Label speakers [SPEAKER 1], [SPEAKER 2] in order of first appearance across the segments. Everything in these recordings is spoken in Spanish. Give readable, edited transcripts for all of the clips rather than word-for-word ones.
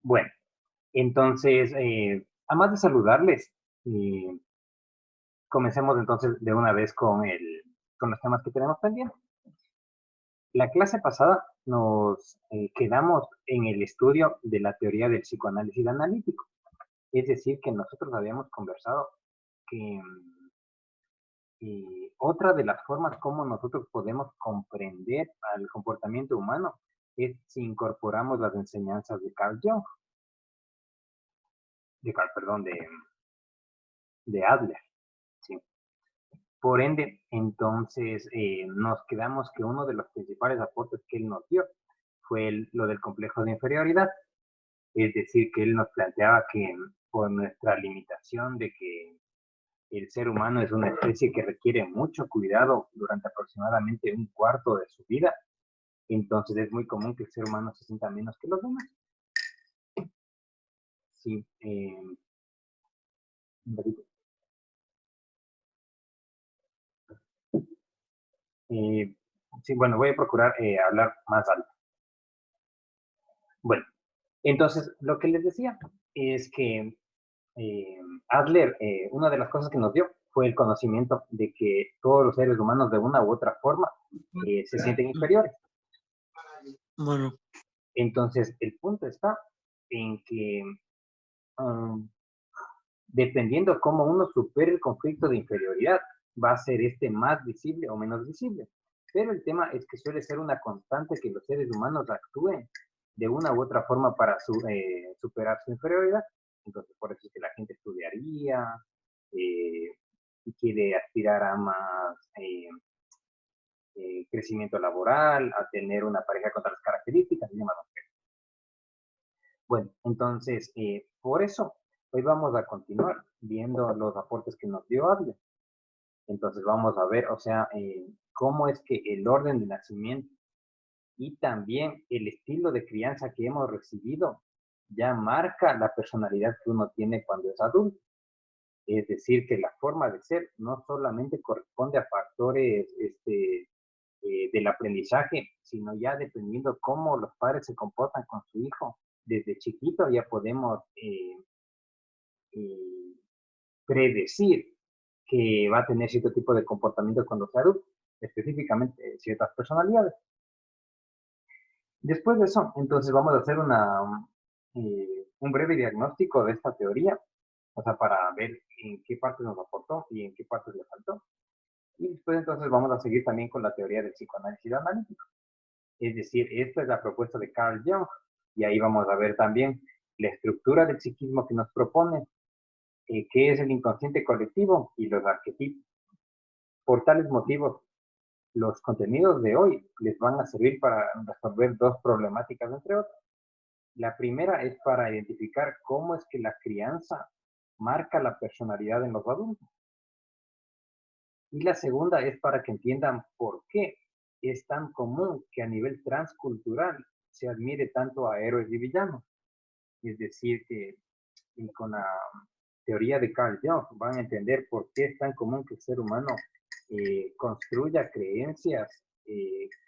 [SPEAKER 1] Bueno, entonces, además de saludarles, eh, comencemos entonces de una vez con los temas que tenemos pendientes. La clase pasada nos quedamos en el estudio de la teoría del psicoanálisis analítico. Es decir, que nosotros habíamos conversado que otra de las formas como nosotros podemos comprender al comportamiento humano es si incorporamos las enseñanzas de Carl Jung, perdón, de Adler. ¿Sí? Por ende, entonces nos quedamos que uno de los principales aportes que él nos dio fue lo del complejo de inferioridad. Es decir, que él nos planteaba que por nuestra limitación de que el ser humano es una especie que requiere mucho cuidado durante aproximadamente un cuarto de su vida, entonces es muy común que el ser humano se sienta menos que los demás. Sí, eh, sí, bueno, voy a procurar hablar más alto. Bueno, entonces lo que les decía es que eh, Adler, una de las cosas que nos dio fue el conocimiento de que todos los seres humanos de una u otra forma se sienten inferiores.
[SPEAKER 2] Bueno,
[SPEAKER 1] Entonces, el punto está en que um, dependiendo cómo uno supere el conflicto de inferioridad, va a ser este más visible o menos visible. Pero el tema es que suele ser una constante que los seres humanos actúen de una u otra forma para superar su inferioridad. Entonces, por eso es que la gente estudiaría y quiere aspirar a más crecimiento laboral, a tener una pareja con otras características y demás. Bueno, entonces, por eso, hoy vamos a continuar viendo los aportes que nos dio Adler. Entonces, vamos a ver, o sea, cómo es que el orden de nacimiento y también el estilo de crianza que hemos recibido ya marca la personalidad que uno tiene cuando es adulto. Es decir, que la forma de ser no solamente corresponde a factores del aprendizaje, sino ya dependiendo cómo los padres se comportan con su hijo. Desde chiquito ya podemos eh, predecir que va a tener cierto tipo de comportamiento cuando sea adulto, específicamente ciertas personalidades. Después de eso, entonces vamos a hacer un breve diagnóstico de esta teoría, o sea, para ver en qué partes nos aportó y en qué partes le faltó. Y después entonces vamos a seguir también con la teoría del psicoanálisis analítico. Es decir, esta es la propuesta de Carl Jung, y ahí vamos a ver también la estructura del psiquismo que nos propone, qué es el inconsciente colectivo y los arquetipos. Por tales motivos, los contenidos de hoy les van a servir para resolver dos problemáticas, entre otras. La primera es para identificar cómo es que la crianza marca la personalidad en los adultos. Y la segunda es para que entiendan por qué es tan común que a nivel transcultural se admire tanto a héroes y villanos. Es decir, que con la teoría de Carl Jung van a entender por qué es tan común que el ser humano construya creencias,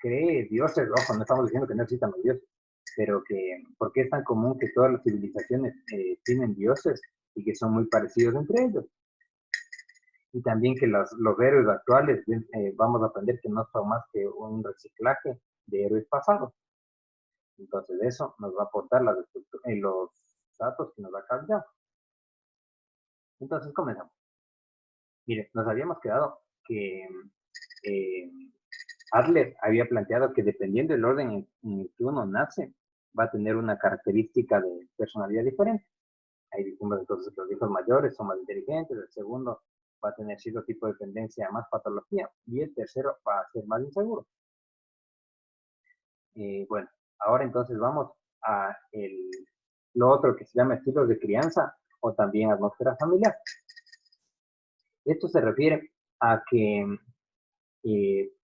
[SPEAKER 1] cree dioses. Ojo, no estamos diciendo que no existan los dioses, pero que por qué es tan común que todas las civilizaciones tienen dioses y que son muy parecidos entre ellos. Y también que los héroes actuales vamos a aprender que no son más que un reciclaje de héroes pasados. Entonces eso nos va a aportar los datos que nos va a cambiar. Entonces comenzamos. Mire, nos habíamos quedado que eh, Adler había planteado que dependiendo del orden en el que uno nace, va a tener una característica de personalidad diferente. Ahí dijimos entonces que los hijos mayores son más inteligentes, el segundo va a tener cierto tipo de tendencia a más patología y el tercero va a ser más inseguro. Bueno, ahora entonces vamos a lo otro que se llama estilos de crianza o también atmósfera familiar. Esto se refiere a que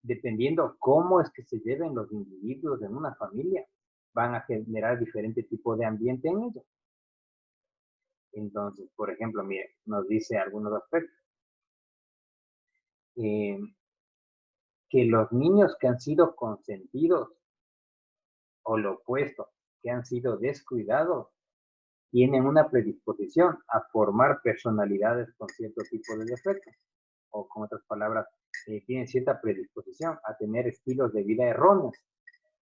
[SPEAKER 1] dependiendo cómo es que se lleven los individuos en una familia, van a generar diferente tipo de ambiente en ellos. Entonces, por ejemplo, mire, nos dice algunos aspectos. Eh, que los niños que han sido consentidos o lo opuesto, que han sido descuidados, tienen una predisposición a formar personalidades con cierto tipo de defectos, o con otras palabras, tienen cierta predisposición a tener estilos de vida erróneos,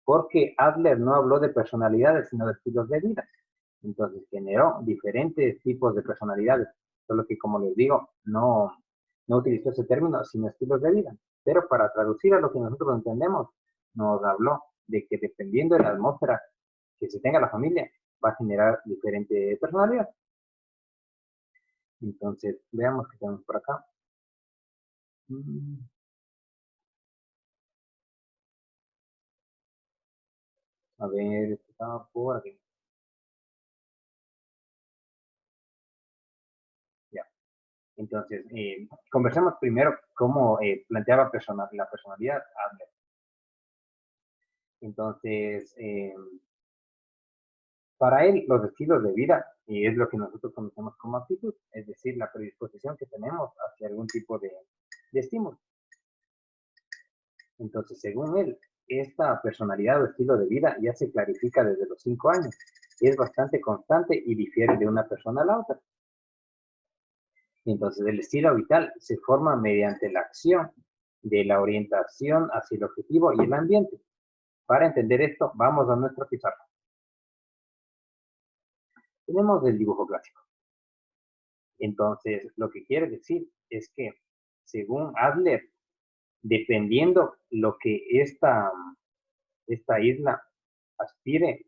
[SPEAKER 1] porque Adler no habló de personalidades, sino de estilos de vida. Entonces generó diferentes tipos de personalidades, solo que como les digo, no utilizó ese término, sino estilos de vida. Pero para traducir a lo que nosotros entendemos, nos habló de que dependiendo de la atmósfera que se tenga la familia, va a generar diferente personalidad. Entonces, veamos qué tenemos por acá. A ver, esto estaba por aquí. Ya. Entonces, conversemos primero cómo planteaba la personalidad Adler. Entonces, para él, los estilos de vida, y es lo que nosotros conocemos como actitud, es decir, la predisposición que tenemos hacia algún tipo de estímulo. Entonces, según él, esta personalidad o estilo de vida ya se clarifica desde los 5 años. Es bastante constante y difiere de una persona a la otra. Entonces, el estilo vital se forma mediante la acción de la orientación hacia el objetivo y el ambiente. Para entender esto, vamos a nuestra pizarra. Tenemos el dibujo clásico. Entonces, lo que quiere decir es que, según Adler, dependiendo lo que esta isla aspire,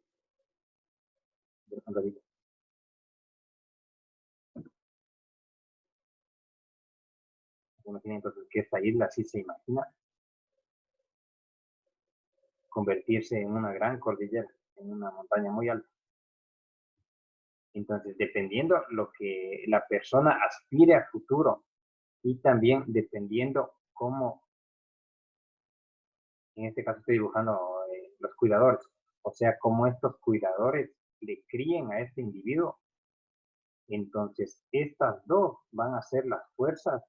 [SPEAKER 1] imagina entonces que esta isla sí se imagina convertirse en una gran cordillera, en una montaña muy alta. Entonces, dependiendo lo que la persona aspire a futuro y también dependiendo cómo, en este caso estoy dibujando los cuidadores, o sea, cómo estos cuidadores le críen a este individuo, entonces estas dos van a ser las fuerzas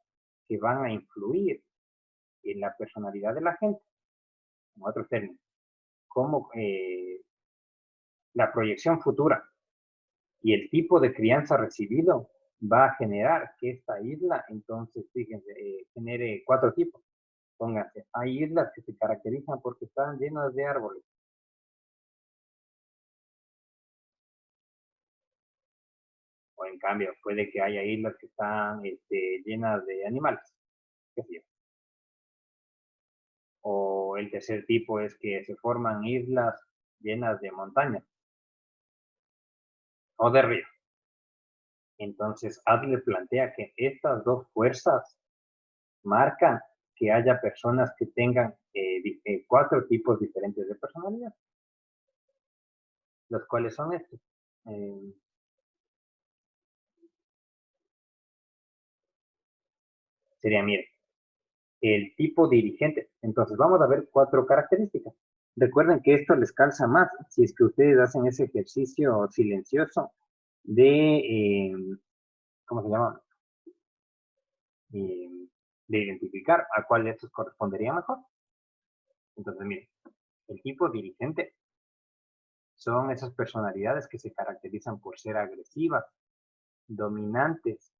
[SPEAKER 1] que van a influir en la personalidad de la gente. En otros términos, cómo la proyección futura y el tipo de crianza recibido va a generar que esta isla, entonces, fíjense, genere 4 tipos. Pónganse, hay islas que se caracterizan porque están llenas de árboles. O en cambio, puede que haya islas que están llenas de animales. ¿Qué sé yo? O el tercer tipo es que se forman islas llenas de montañas o de ríos. Entonces, Adler plantea que estas dos fuerzas marcan que haya personas que tengan 4 tipos diferentes de personalidad, los cuales son estos. Eh, sería, mire, el tipo dirigente. Entonces, vamos a ver 4 características. Recuerden que esto les calza más si es que ustedes hacen ese ejercicio silencioso de, ¿cómo se llama? De identificar a cuál de estos correspondería mejor. Entonces, miren, el tipo dirigente son esas personalidades que se caracterizan por ser agresivas, dominantes,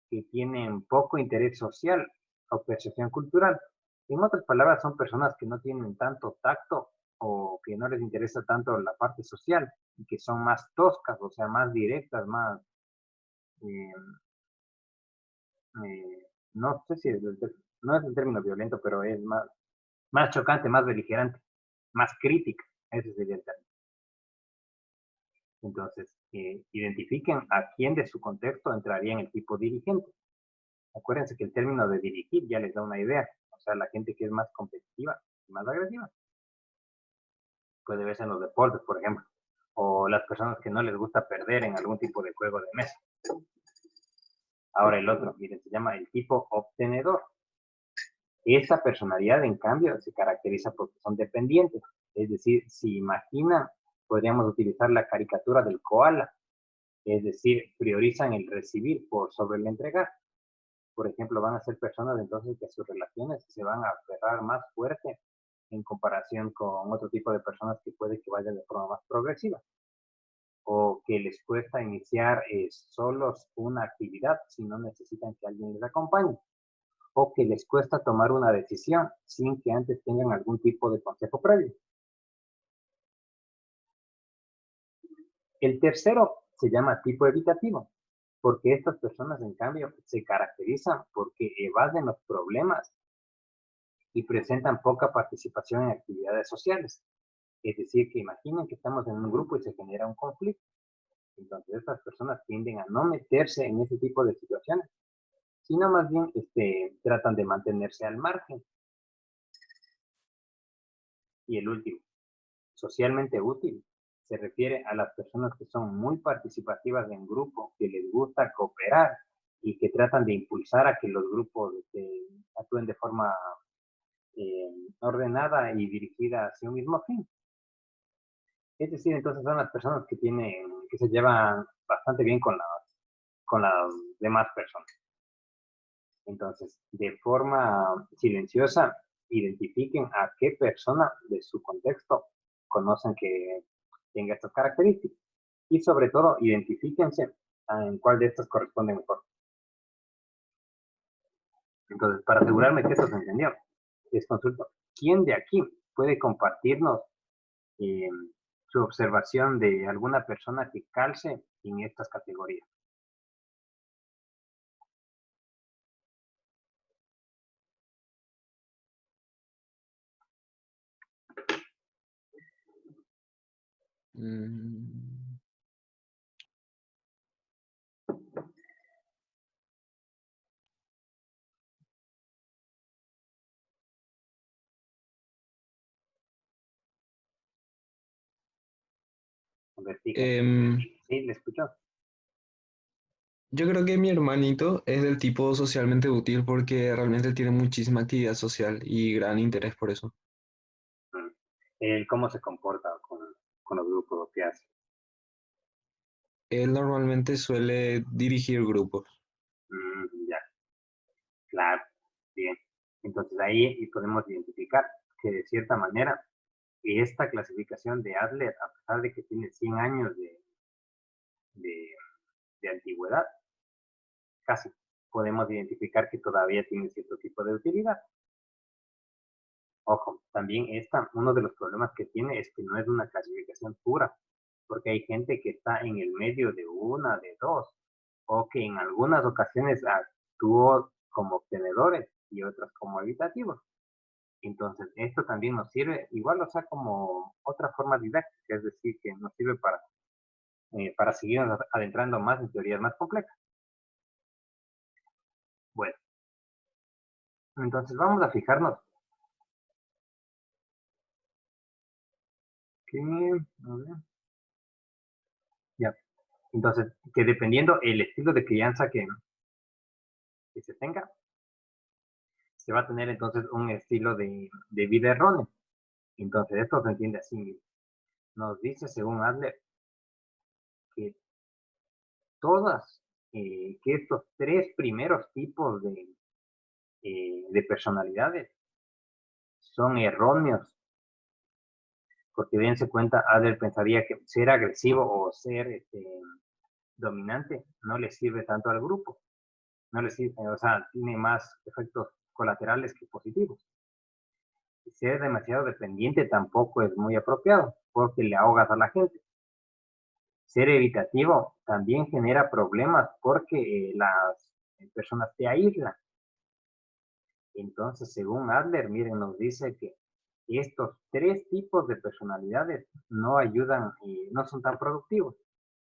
[SPEAKER 1] que tienen poco interés social o percepción cultural. En otras palabras, son personas que no tienen tanto tacto o que no les interesa tanto la parte social y que son más toscas, o sea, más directas, más, eh, no sé si no es el término violento, pero es más chocante, más beligerante, más crítica. Ese sería el término. Entonces, identifiquen a quién de su contexto entraría en el tipo dirigente. Acuérdense que el término de dirigir ya les da una idea. O sea, la gente que es más competitiva y más agresiva. Puede verse en los deportes, por ejemplo. O las personas que no les gusta perder en algún tipo de juego de mesa. Ahora el otro, miren, se llama el tipo obtenedor. Esta personalidad, en cambio, se caracteriza porque son dependientes. Es decir, si imaginan, podríamos utilizar la caricatura del koala. Es decir, priorizan el recibir por sobre el entregar. Por ejemplo, van a ser personas entonces que sus relaciones se van a aferrar más fuerte en comparación con otro tipo de personas que puede que vayan de forma más progresiva. o que les cuesta iniciar solos una actividad si no necesitan que alguien les acompañe, o que les cuesta tomar una decisión sin que antes tengan algún tipo de consejo previo. El tercero se llama tipo evitativo, porque estas personas, en cambio, se caracterizan porque evaden los problemas y presentan poca participación en actividades sociales. Es decir, que imaginen que estamos en un grupo y se genera un conflicto. Entonces, estas personas tienden a no meterse en ese tipo de situaciones, sino más bien tratan de mantenerse al margen. Y el último, socialmente útil, se refiere a las personas que son muy participativas en grupo, que les gusta cooperar y que tratan de impulsar a que los grupos actúen de forma ordenada y dirigida hacia un mismo fin. Es decir, entonces son las personas que se llevan bastante bien con las demás personas. Entonces, de forma silenciosa, identifiquen a qué persona de su contexto conocen que tenga estas características. Y sobre todo, identifíquense en cuál de estas corresponde mejor. Entonces, para asegurarme que esto se entendió, les consulto, ¿quién de aquí puede compartirnos eh, su observación de alguna persona que calce en estas categorías?
[SPEAKER 3] Mm,
[SPEAKER 1] Investiguen.
[SPEAKER 3] em,
[SPEAKER 1] Sí, ¿le escucho?
[SPEAKER 3] yo creo que mi hermanito es del tipo socialmente útil porque realmente tiene muchísima actividad social y gran interés por eso.
[SPEAKER 1] Mm. ¿Cómo se comporta con los grupos que hace?
[SPEAKER 3] Él normalmente suele dirigir grupos.
[SPEAKER 1] Ya, claro, bien. Entonces ahí podemos identificar que de cierta manera esta clasificación de Adler, a pesar de que tiene 100 años de, de antigüedad, casi podemos identificar que todavía tiene cierto tipo de utilidad. Ojo, también uno de los problemas que tiene es que no es una clasificación pura, porque hay gente que está en el medio de una, de dos, o que en algunas ocasiones actuó como obtenedores y otras como evitativos. Entonces, esto también nos sirve, igual, o sea, como otra forma didáctica, es decir, que nos sirve para seguir adentrando más en teorías más complejas. Bueno, entonces vamos a fijarnos que, a ver, ya, entonces, que dependiendo el estilo de crianza que se tenga, se va a tener entonces un estilo de vida erróneo. Entonces, esto se entiende así. Nos dice, según Adler, que que estos tres primeros tipos de personalidades son erróneos, porque dense cuenta, Adler pensaría que ser agresivo o ser dominante no le sirve tanto al grupo, no le sirve, o sea, tiene más efectos colaterales que positivos. Ser demasiado dependiente tampoco es muy apropiado, porque le ahogas a la gente. Ser evitativo también genera problemas porque las personas te aíslan. Entonces, según Adler, miren, nos dice que estos tres tipos de personalidades no ayudan y no son tan productivos.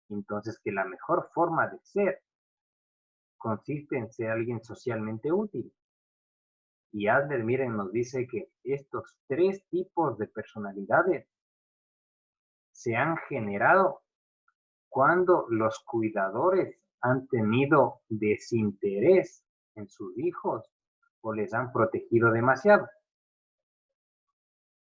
[SPEAKER 1] Entonces, que la mejor forma de ser consiste en ser alguien socialmente útil. Y Adler, miren, nos dice que estos tres tipos de personalidades se han generado cuando los cuidadores han tenido desinterés en sus hijos o les han protegido demasiado.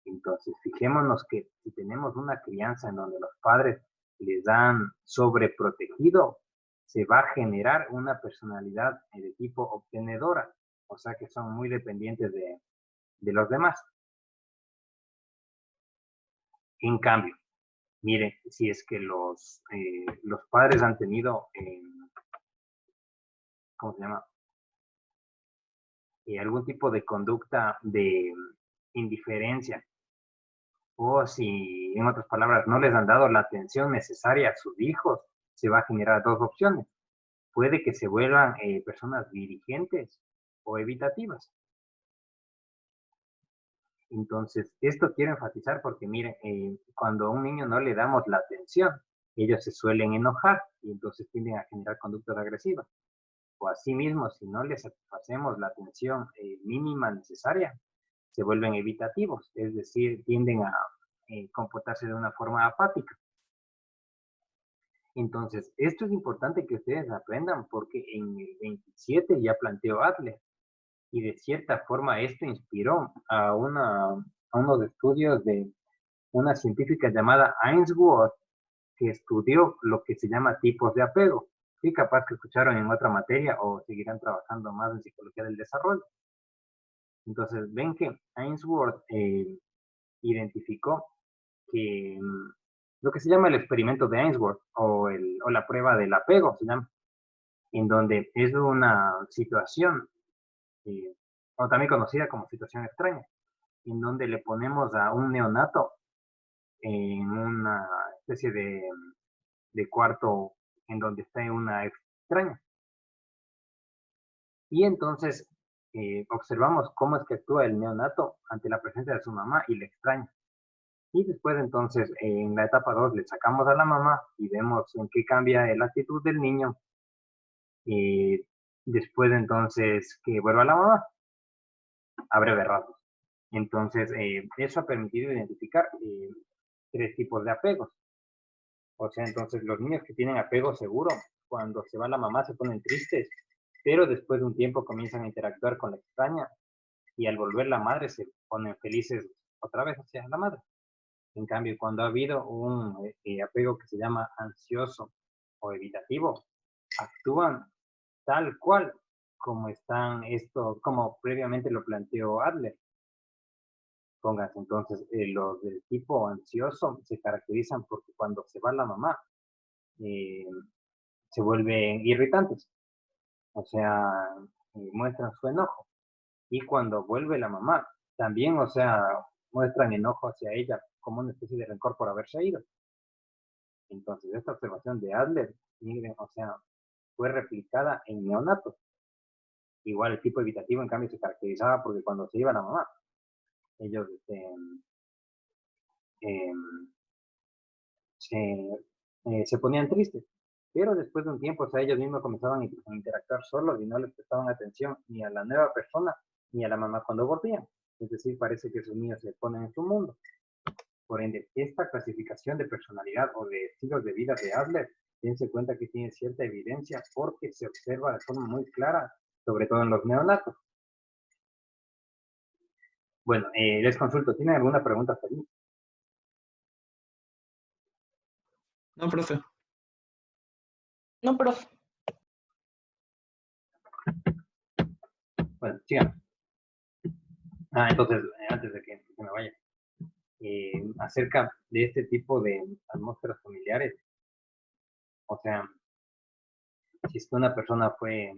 [SPEAKER 1] Entonces, fijémonos que si tenemos una crianza en donde los padres les han sobreprotegido, se va a generar una personalidad de tipo obtenedora, o sea que son muy dependientes de los demás. En cambio, miren, si es que los padres han tenido, ¿cómo se llama? Algún tipo de conducta de indiferencia, o si, en otras palabras, no les han dado la atención necesaria a sus hijos, se va a generar dos opciones. Puede que se vuelvan personas dirigentes o evitativas. Entonces, esto quiero enfatizar porque, miren, cuando a un niño no le damos la atención, ellos se suelen enojar y entonces tienden a generar conductas agresivas. O asimismo, si no les satisfacemos la atención mínima necesaria, se vuelven evitativos, es decir, tienden a comportarse de una forma apática. Entonces, esto es importante que ustedes aprendan porque en el 27 ya planteó Adler y de cierta forma esto inspiró a unos estudios de una científica llamada Ainsworth que estudió lo que se llama tipos de apego. Sí, capaz que escucharon en otra materia o seguirán trabajando más en psicología del desarrollo. Entonces, ven que Ainsworth identificó que lo que se llama el experimento de Ainsworth o la prueba del apego, se llama, en donde es una situación, o también conocida como situación extraña, en donde le ponemos a un neonato en una especie de cuarto en donde está en una extraña. Y entonces observamos cómo es que actúa el neonato ante la presencia de su mamá y le extraña. Y después entonces en la etapa 2 le sacamos a la mamá y vemos en qué cambia la actitud del niño. Después entonces que vuelva la mamá, a breve rasgos. Entonces eso ha permitido identificar 3 tipos de apegos. O sea, entonces los niños que tienen apego seguro, cuando se va la mamá se ponen tristes, pero después de un tiempo comienzan a interactuar con la extraña y al volver la madre se ponen felices otra vez hacia la madre. En cambio, cuando ha habido un apego que se llama ansioso o evitativo, actúan tal cual como están esto, como previamente lo planteó Adler. Pónganse entonces, los del tipo ansioso se caracterizan porque cuando se va la mamá, eh, se vuelven irritantes, o sea, muestran su enojo. Y cuando vuelve la mamá, también, o sea, muestran enojo hacia ella como una especie de rencor por haberse ido. Entonces, esta observación de Adler, miren, o sea, fue replicada en neonatos. Igual el tipo evitativo, en cambio, se caracterizaba porque cuando se iba la mamá, ellos eh, se ponían tristes. Pero después de un tiempo, o sea, ellos mismos comenzaban a interactuar solos y no les prestaban atención ni a la nueva persona ni a la mamá cuando volvían. Es decir, parece que sus niños se ponen en su mundo. Por ende, esta clasificación de personalidad o de estilos de vida de Adler, dense cuenta que tiene cierta evidencia porque se observa de forma muy clara, sobre todo en los neonatos. Bueno, les consulto, ¿tienen alguna pregunta hasta ahí?
[SPEAKER 3] No, profe.
[SPEAKER 2] No, profe.
[SPEAKER 1] Bueno, sigan. Entonces, antes de que me vaya, acerca de este tipo de atmósferas familiares, o sea, si es que una persona fue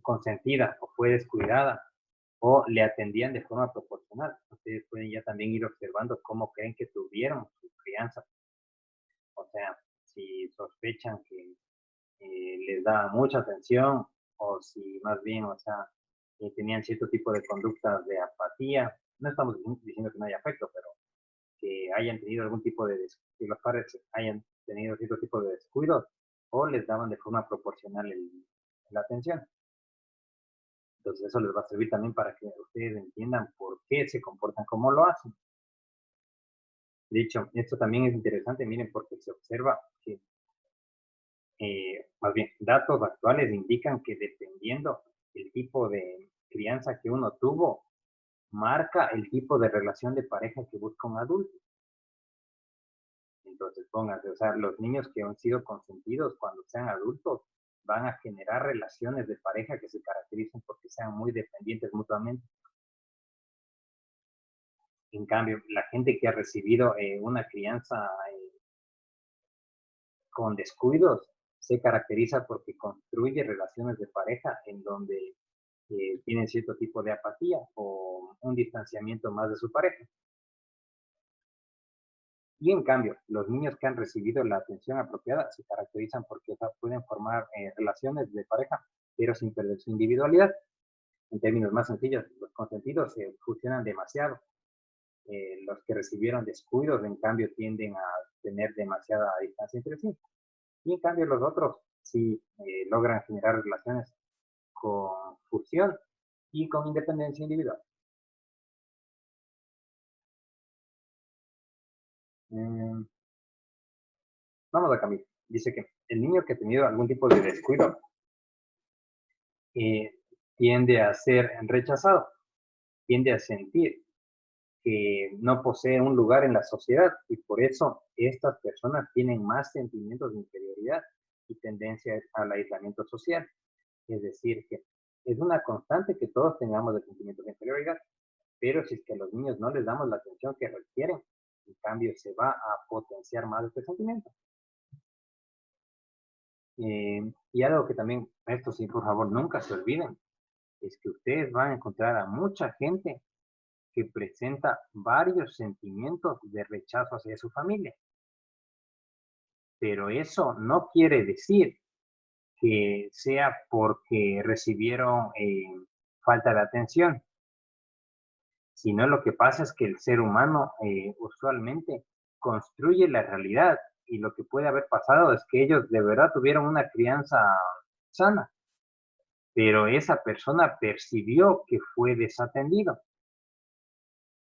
[SPEAKER 1] consentida o fue descuidada o le atendían de forma proporcional, ustedes pueden ya también ir observando cómo creen que tuvieron su crianza. O sea, si sospechan que les da mucha atención o si más bien, o sea, tenían cierto tipo de conductas de apatía. No estamos diciendo que no haya afecto, pero que hayan tenido algún tipo de, que los padres hayan tenido cierto tipo de descuidos o les daban de forma proporcional la atención. Entonces eso les va a servir también para que ustedes entiendan por qué se comportan como lo hacen. De hecho, esto también es interesante, miren, porque se observa que, más bien, datos actuales indican que dependiendo el tipo de crianza que uno tuvo, marca el tipo de relación de pareja que busca un adulto. Entonces, pónganse, o sea, los niños que han sido consentidos cuando sean adultos van a generar relaciones de pareja que se caracterizan porque sean muy dependientes mutuamente. En cambio, la gente que ha recibido una crianza con descuidos se caracteriza porque construye relaciones de pareja en donde tienen cierto tipo de apatía o un distanciamiento más de su pareja. Y en cambio, los niños que han recibido la atención apropiada se caracterizan porque pueden formar relaciones de pareja, pero sin perder su individualidad. En términos más sencillos, los consentidos se fusionan demasiado. Los que recibieron descuidos, en cambio, tienden a tener demasiada distancia entre sí. Y en cambio, los otros sí logran generar relaciones con fusión y con independencia individual. Vamos a cambiar. Dice que el niño que ha tenido algún tipo de descuido eh, tiende a ser rechazado, tiende a sentir que no posee un lugar en la sociedad y por eso estas personas tienen más sentimientos de inferioridad y tendencia al aislamiento social. Es decir, que es una constante que todos tengamos de sentimientos de inferioridad, pero si es que a los niños no les damos la atención que requieren, en cambio se va a potenciar más este sentimiento. Y algo que también, esto sí, por favor, nunca se olviden, es que ustedes van a encontrar a mucha gente que presenta varios sentimientos de rechazo hacia su familia. Pero eso no quiere decir que sea porque recibieron falta de atención, sino lo que pasa es que el ser humano usualmente construye la realidad y lo que puede haber pasado es que ellos de verdad tuvieron una crianza sana, pero esa persona percibió que fue desatendido.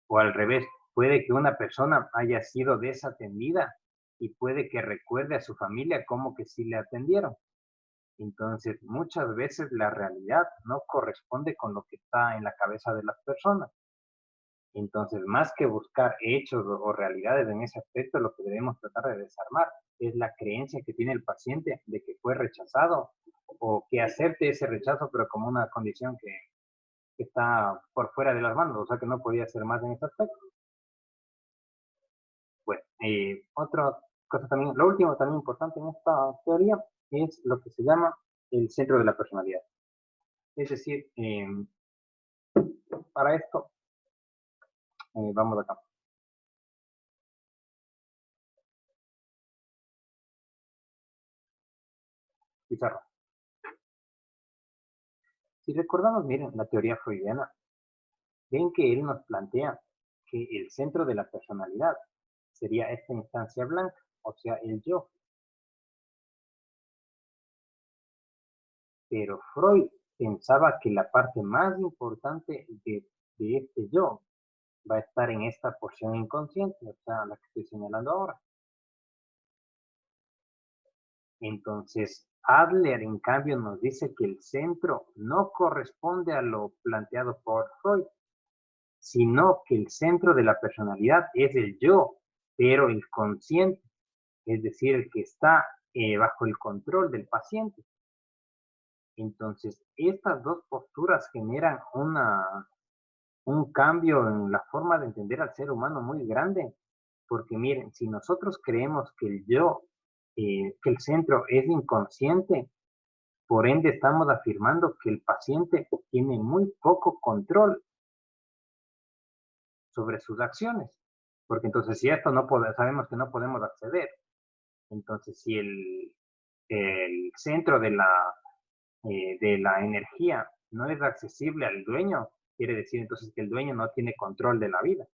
[SPEAKER 1] O al revés, puede que una persona haya sido desatendida y puede que recuerde a su familia como que sí le atendieron. Entonces, muchas veces la realidad no corresponde con lo que está en la cabeza de las personas. Entonces, más que buscar hechos o realidades en ese aspecto, lo que debemos tratar de desarmar es la creencia que tiene el paciente de que fue rechazado o que acepte ese rechazo, pero como una condición que está por fuera de las manos, o sea que no podía hacer más en ese aspecto. Bueno, otra cosa también, lo último también importante en esta teoría es lo que se llama el centro de la personalidad. Es decir, para esto, vamos acá. Pizarro. Si recordamos, miren, la teoría freudiana, ven que él nos plantea que el centro de la personalidad sería esta instancia blanca, o sea, el yo. Pero Freud pensaba que la parte más importante de este yo va a estar en esta porción inconsciente, o sea, la que estoy señalando ahora. Entonces, Adler, en cambio, nos dice que el centro no corresponde a lo planteado por Freud, sino que el centro de la personalidad es el yo, pero el consciente, es decir, el que está bajo el control del paciente. Entonces, estas dos posturas generan un cambio en la forma de entender al ser humano muy grande, porque miren, si nosotros creemos que el yo, que el centro es inconsciente, por ende estamos afirmando que el paciente tiene muy poco control sobre sus acciones, porque entonces si esto no sabemos que no podemos acceder, entonces si el centro de la energía no es accesible al dueño, quiere decir entonces que el dueño no tiene control de la vida.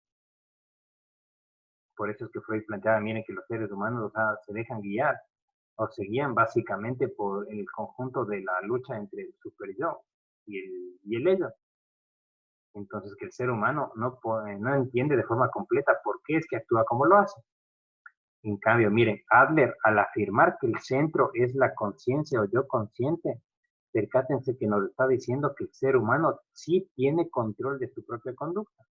[SPEAKER 1] Por eso es que Freud planteaba, miren, que los seres humanos, o sea, se dejan guiar o se guían básicamente por el conjunto de la lucha entre el super yo y el ello. Entonces, que el ser humano no entiende de forma completa por qué es que actúa como lo hace. En cambio, miren, Adler, al afirmar que el centro es la conciencia o yo consciente, percátense que nos está diciendo que el ser humano sí tiene control de su propia conducta.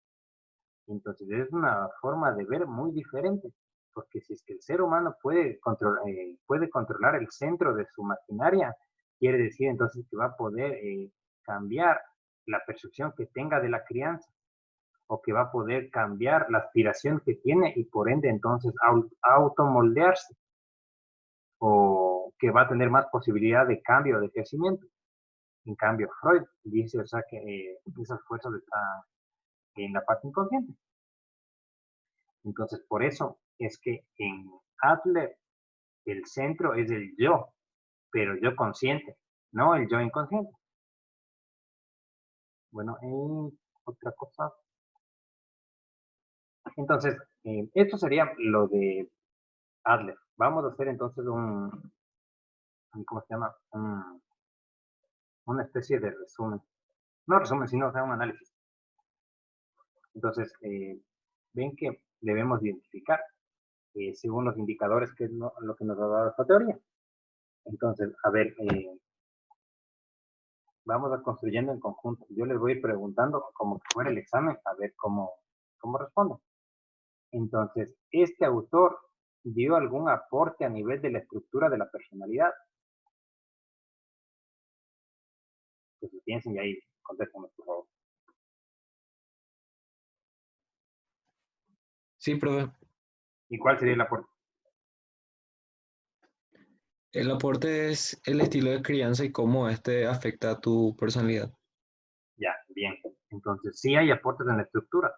[SPEAKER 1] Entonces, es una forma de ver muy diferente, porque si es que el ser humano puede controlar el centro de su maquinaria, quiere decir entonces que va a poder cambiar la percepción que tenga de la crianza, o que va a poder cambiar la aspiración que tiene y por ende entonces automoldearse. o que va a tener más posibilidad de cambio, de crecimiento. En cambio, Freud dice, o sea, que esas fuerzas están en la parte inconsciente. Entonces, por eso es que en Adler el centro es el yo, pero yo consciente, no el yo inconsciente. Bueno, otra cosa. Entonces, esto sería lo de Adler. Vamos a hacer entonces ¿cómo se llama? Una especie de resumen. No resumen, sino o sea, un análisis. Entonces, ven que debemos identificar, según los indicadores, qué es lo que nos ha dado esta teoría. Entonces, a ver, vamos a construyendo en conjunto. Yo les voy a ir preguntando como que fuera el examen, a ver cómo responden. Entonces, este autor dio algún aporte a nivel de la estructura de la personalidad. Pues piensen y ahí contéstenme, por favor.
[SPEAKER 3] Sí, profe.
[SPEAKER 1] ¿Y cuál sería el aporte?
[SPEAKER 3] El aporte es el estilo de crianza y cómo este afecta a tu personalidad.
[SPEAKER 1] Ya, bien. Entonces, sí hay aportes en la estructura.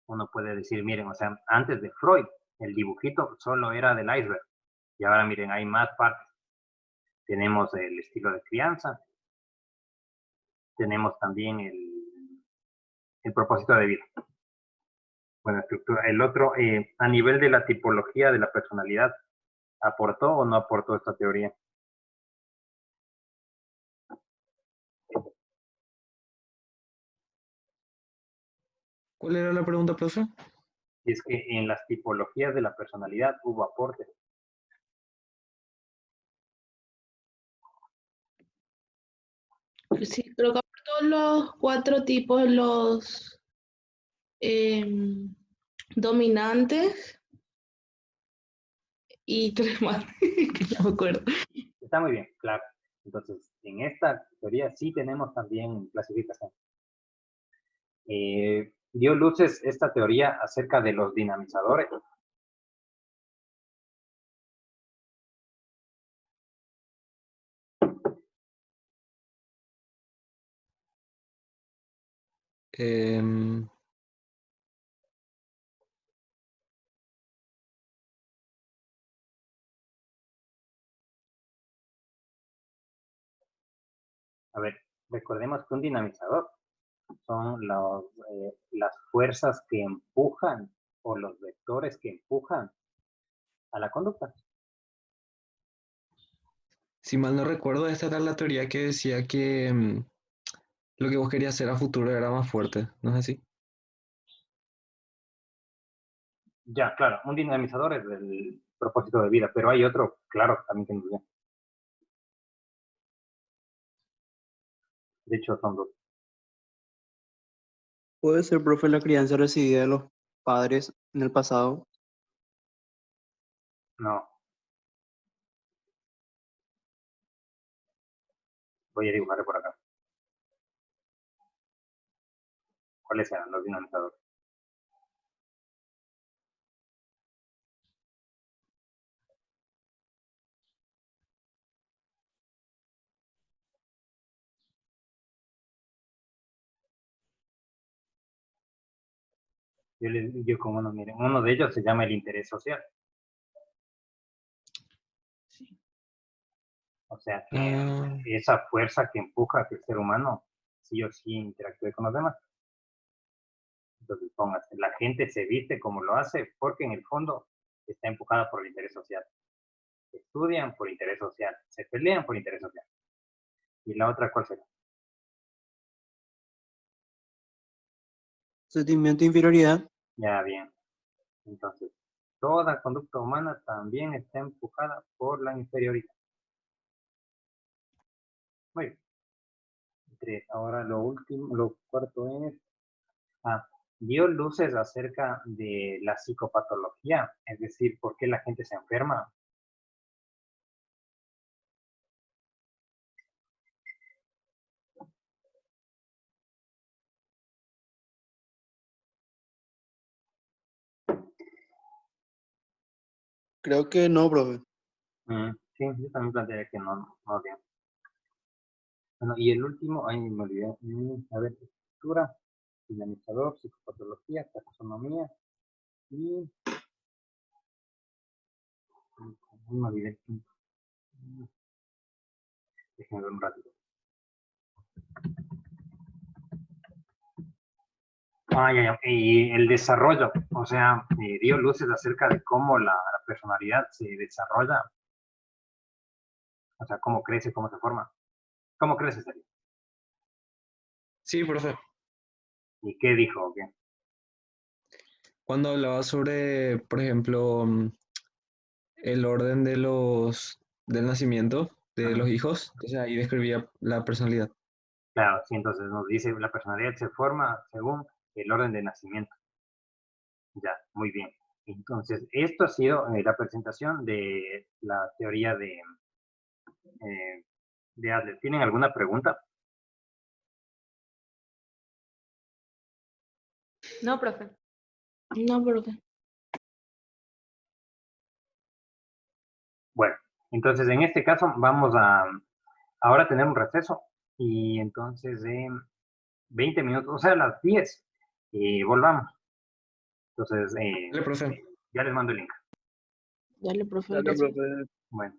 [SPEAKER 1] Uno puede decir, miren, o sea, antes de Freud, el dibujito solo era del iceberg. Y ahora, miren, hay más partes. Tenemos el estilo de crianza, tenemos también el propósito de vida. Bueno, estructura. El otro, a nivel de la tipología de la personalidad, ¿aportó o no aportó esta teoría?
[SPEAKER 3] ¿Cuál era la pregunta, profe?
[SPEAKER 1] Y es que en las tipologías de la personalidad hubo aportes.
[SPEAKER 2] Sí, creo que todos los 4 tipos, los em, dominantes y 3 más, que no me acuerdo.
[SPEAKER 1] Está muy bien, claro. Entonces, en esta teoría sí tenemos también clasificación. Dio luces esta teoría acerca de los dinamizadores.
[SPEAKER 3] Em,
[SPEAKER 1] A ver, recordemos que un dinamizador son las fuerzas que empujan o los vectores que empujan a la conducta.
[SPEAKER 3] si mal no recuerdo, esta era la teoría que decía que lo que vos querías hacer a futuro era más fuerte, ¿no es así?
[SPEAKER 1] Ya, claro, un dinamizador es el propósito de vida, pero hay otro, claro, también que nos dio. De hecho, son dos.
[SPEAKER 4] Puede ser, profe, la crianza recibida de los padres en el pasado.
[SPEAKER 1] No, voy a dibujar por acá. ¿Cuáles eran los dinamizadores? Yo con uno, miren, uno de ellos se llama el interés social.
[SPEAKER 2] Sí.
[SPEAKER 1] O sea, que
[SPEAKER 3] Ah,
[SPEAKER 1] esa fuerza que empuja a que el ser humano sí o sí interactúe con los demás. Entonces, póngase, la gente se viste como lo hace porque en el fondo está empujada por el interés social. Estudian por interés social, se pelean por interés social. Y la otra, ¿cuál será?
[SPEAKER 4] Sentimiento de inferioridad.
[SPEAKER 1] Ya bien. Entonces, toda conducta humana también está empujada por la inferioridad. Muy bien. Tres. Ahora lo último, lo cuarto es, dio luces acerca de la psicopatología, es decir, por qué la gente se enferma.
[SPEAKER 4] Creo que no, profe.
[SPEAKER 1] Sí, yo también plantearía que no bien. Bueno, y el último, ahí me olvidé. A ver, estructura, dinamizador, psicopatología, taxonomía y... me olvidé el quinto. Déjenme ver un ratito. Y el desarrollo, o sea, dio luces acerca de cómo la personalidad se desarrolla, o sea, cómo crece, cómo se forma. ¿Cómo crece, Sergio?
[SPEAKER 3] Sí, profe.
[SPEAKER 1] ¿Y qué dijo? ¿O qué?
[SPEAKER 3] Cuando hablaba sobre, por ejemplo, el orden del nacimiento de los hijos, entonces ahí describía la personalidad.
[SPEAKER 1] Claro, sí, entonces nos dice la personalidad se forma según el orden de nacimiento. Ya, muy bien. Entonces, esto ha sido la presentación de la teoría de Adler. ¿Tienen alguna pregunta?
[SPEAKER 5] No, profe.
[SPEAKER 2] No, profe.
[SPEAKER 1] Bueno, entonces en este caso vamos a ahora tener un receso y entonces en 20 minutos, o sea, a las 10, volvamos. Entonces,
[SPEAKER 3] Dale, profe.
[SPEAKER 1] ya les mando el link.
[SPEAKER 2] Dale, profe,
[SPEAKER 4] Dale,
[SPEAKER 2] gracias.
[SPEAKER 4] profe.
[SPEAKER 1] Bueno.